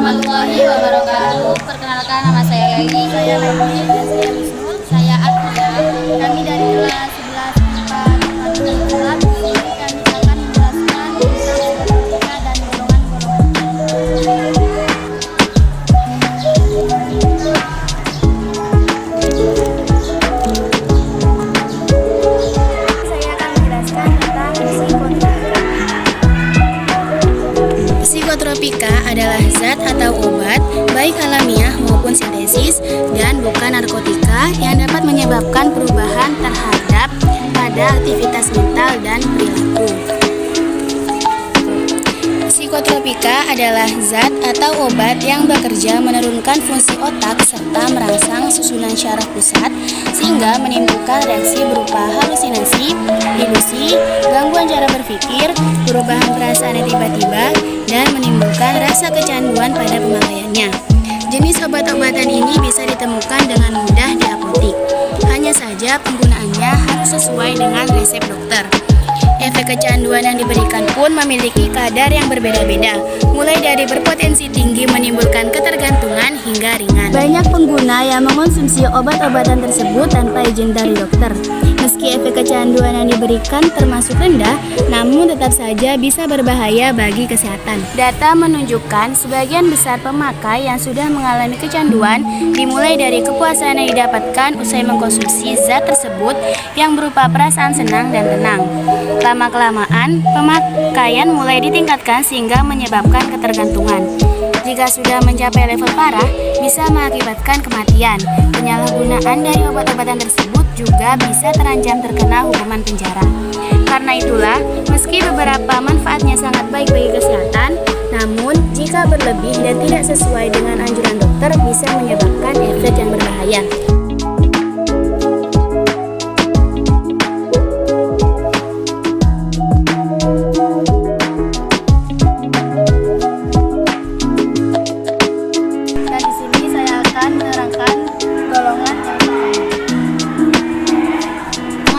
warahmatullahi wabarakatuh. Perkenalkan, nama saya Leli. Saya Leli dan saya Wisnu. Saya Artia. Kami dari kelas 11 IPA Matematika Gelap. Kami akan menjelaskan tentang psikotrotika dan golongan-golongan. Saya akan menjelaskan tentang psikotropika. Psikotropika adalah zat atau obat, baik alamiah maupun sintesis, dan bukan narkotika yang dapat menyebabkan perubahan terhadap pada aktivitas mental dan perilaku. Psikotropika adalah zat atau obat yang bekerja menurunkan fungsi otak serta merangsang susunan syaraf pusat sehingga menimbulkan reaksi berupa halusinasi, ilusi, gangguan cara berpikir, perubahan perasaan yang tiba-tiba, dan menimbulkan rasa kecanduan pada pemakaiannya. Jenis obat-obatan ini bisa ditemukan dengan mudah di apotik. Hanya saja penggunaannya harus sesuai dengan resep dokter. Efek kecanduan yang diberikan pun memiliki kadar yang berbeda-beda, mulai dari berpotensi tinggi menimbulkan ketergantungan hingga ringan. Banyak pengguna yang mengonsumsi obat-obatan tersebut tanpa izin dari dokter. Meski efek kecanduan yang diberikan termasuk rendah, namun tetap saja bisa berbahaya bagi kesehatan. Data menunjukkan sebagian besar pemakai yang sudah mengalami kecanduan dimulai dari kepuasan yang didapatkan usai mengkonsumsi zat tersebut yang berupa perasaan senang dan tenang. Lama-kelamaan, pemakaian mulai ditingkatkan sehingga menyebabkan ketergantungan. Jika sudah mencapai level parah, bisa mengakibatkan kematian. Penyalahgunaan dari obat-obatan tersebut juga bisa terancam terkena hukuman penjara. Karena itulah, meski beberapa manfaatnya sangat baik bagi kesehatan, namun jika berlebih dan tidak sesuai dengan anjuran dokter bisa menyebabkan efek yang berbahaya. Dan di sini saya akan menerangkan golongan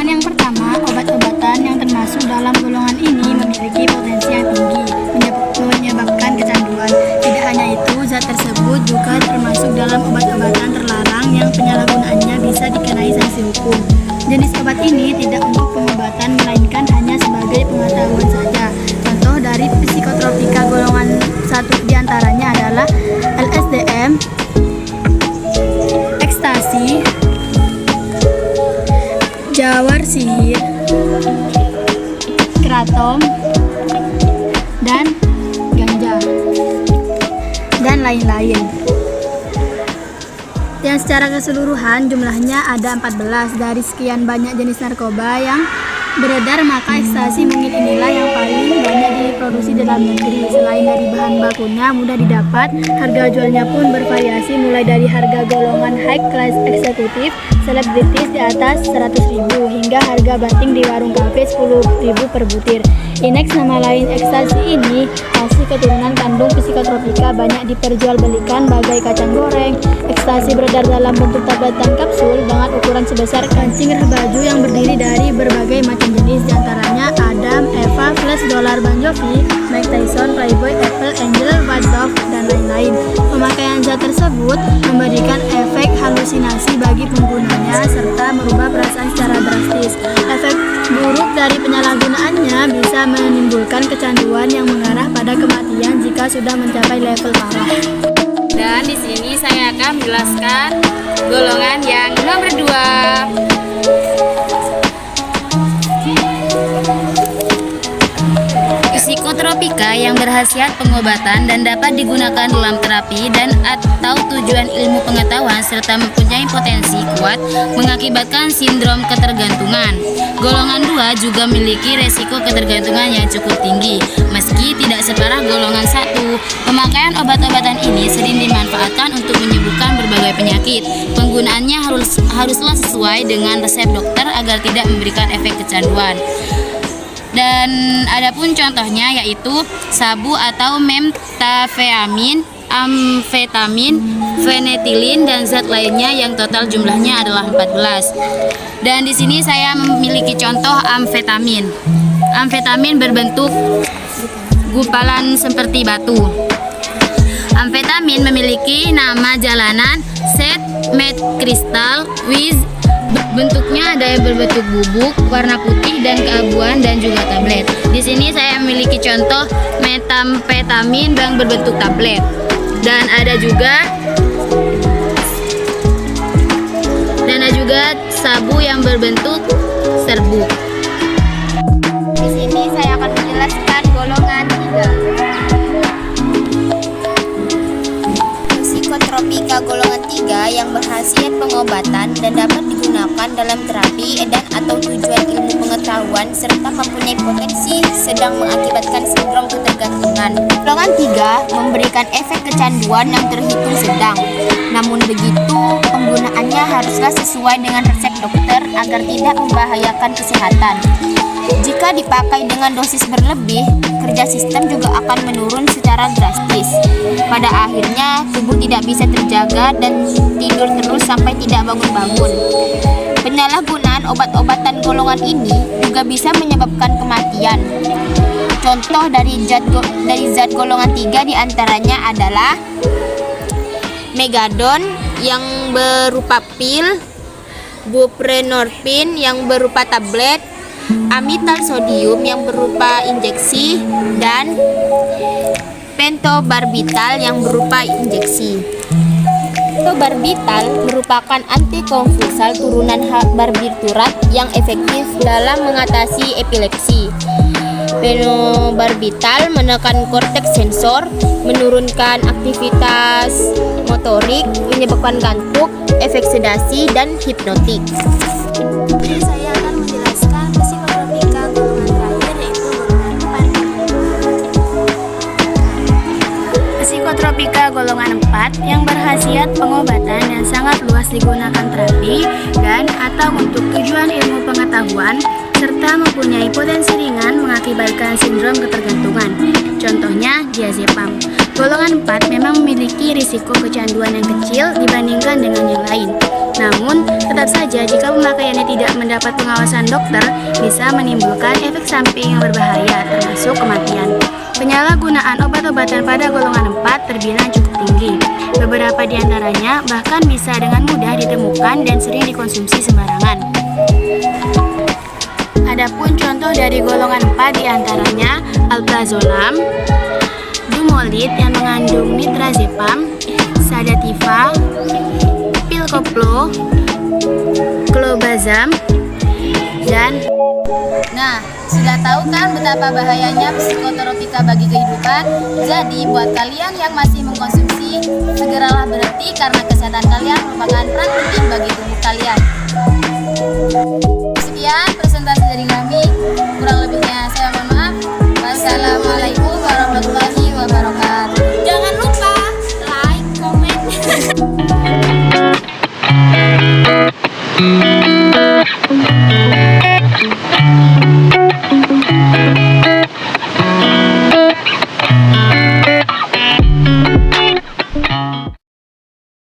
yang pertama, obat-obatan yang termasuk dalam golongan ini memiliki potensi yang tinggi menyebabkan kecanduan. Tidak hanya itu, zat tersebut juga termasuk dalam obat-obatan terlarang yang penyalahgunaannya bisa dikenai sanksi hukum. Jenis obat ini tidak untuk pengobatan melainkan hanya sebagai pengetahuan saja. Contoh dari psikotropika golongan satu diantaranya adalah LSDM, ekstasi, jawar sihir, kratom, dan ganja, dan lain-lain. Dan secara keseluruhan jumlahnya ada 14 dari sekian banyak jenis narkoba yang beredar, maka ekstasi mungkin inilah yang paling banyak diproduksi dalam negeri. Selain dari bahan bakunya mudah didapat, harga jualnya pun bervariasi mulai dari harga golongan high class eksekutif, selebritis di atas 100.000 hingga harga banting di warung kafe 10.000 per butir. Inex, nama lain ekstasi ini, hasil keturunan kandung psikotropika, banyak diperjualbelikan bagai kacang goreng. Ekstasi beredar dalam bentuk tablet dan kapsul dengan ukuran sebesar kancing baju yang berdiri dari berbagai macam jenis, diantaranya Adam, Eva, Flash, Dolar, Bon Jovi, Mike Tyson, Playboy, Apple, Angel, White Dove, dan lain-lain. Pemakaian zat tersebut memberikan efek halusinasi bagi penggunanya serta merubah perasaan secara drastis. Efek buruk dari penyalahgunaannya bisa menimbulkan kecanduan yang mengarah pada kematian jika sudah mencapai level parah. Dan di sini saya akan menjelaskan golongan yang nomor 2. Psikotropika yang berkhasiat pengobatan dan dapat digunakan dalam terapi dan atau tujuan ilmu pengetahuan serta mempunyai potensi kuat mengakibatkan sindrom ketergantungan. Golongan 2 juga memiliki resiko ketergantungan yang cukup tinggi. Meski tidak separah golongan 1, pemakaian obat-obatan ini sering dimanfaatkan untuk menyembuhkan berbagai penyakit. Penggunaannya haruslah sesuai dengan resep dokter agar tidak memberikan efek kecanduan. Dan adapun contohnya yaitu sabu atau methamphetamine, amfetamin, fenetilin, dan zat lainnya yang total jumlahnya adalah 14. Dan di sini saya memiliki contoh amfetamin. Amfetamin berbentuk gumpalan seperti batu. Amfetamin Amfetamin memiliki nama jalanan set meth crystal with bentuknya ada yang berbentuk bubuk, warna putih dan keabuan dan juga tablet. Di sini saya memiliki contoh metamfetamin yang berbentuk tablet. Dan ada juga sabu yang berbentuk serbuk. Di sini saya akan menjelaskan golongan 3. Psikotropika golongan 3 yang berkhasiat pengobatan dan dapat digunakan dalam terapi dan atau tujuan ilmu pengetahuan serta mempunyai potensi sedang mengakibatkan sindrom ketergantungan. Golongan 3 memberikan efek kecanduan yang terhitung sedang. Namun begitu, penggunaannya haruslah sesuai dengan resep dokter agar tidak membahayakan kesehatan. Jika dipakai dengan dosis berlebih, kerja sistem juga akan menurun secara drastis. Pada akhirnya, tubuh tidak bisa terjaga dan tidur terus sampai tidak bangun-bangun. Penyalahgunaan obat-obatan golongan ini juga bisa menyebabkan kematian. Contoh dari zat golongan 3 diantaranya adalah Megadon yang berupa pil, buprenorfin yang berupa tablet, amital sodium yang berupa injeksi, dan pentobarbital yang berupa injeksi. Pentobarbital merupakan antikonvulsal turunan barbiturat yang efektif dalam mengatasi epilepsi. Pentobarbital menekan korteks sensor, menurunkan aktivitas motorik, menyebabkan kantuk, efek sedasi, dan hipnotik. Jadi saya akan menjelaskan psikotropika golongan terakhir yaitu golongan 4. Psikotropika golongan 4 yang berkhasiat pengobatan dan sangat luas digunakan terapi dan atau untuk tujuan ilmu pengetahuan serta mempunyai potensi ringan mengakibatkan sindrom ketergantungan. Contohnya diazepam. Golongan 4 memang memiliki risiko kecanduan yang kecil dibandingkan dengan yang lain. Namun, tetap saja jika pemakaiannya tidak mendapat pengawasan dokter, bisa menimbulkan efek samping yang berbahaya, termasuk kematian. Penyalahgunaan obat-obatan pada golongan 4 terbilang cukup tinggi. Beberapa di antaranya bahkan bisa dengan mudah ditemukan dan sering dikonsumsi sembarangan. Adapun contoh dari golongan 4 di antaranya alprazolam, dumolid yang mengandung nitrazepam, sedativa, pil koplo, clobazam, dan sudah tahu kan betapa bahayanya psikotropika bagi kehidupan? Jadi buat kalian yang masih mengkonsumsi, segeralah berhenti karena kesehatan kalian merupakan peran penting bagi tubuh kalian. Sekian presentasi dari kami, kurang lebihnya saya mohon maaf. Wassalamualaikum warahmatullahi wabarakatuh. Jangan lupa like, comment.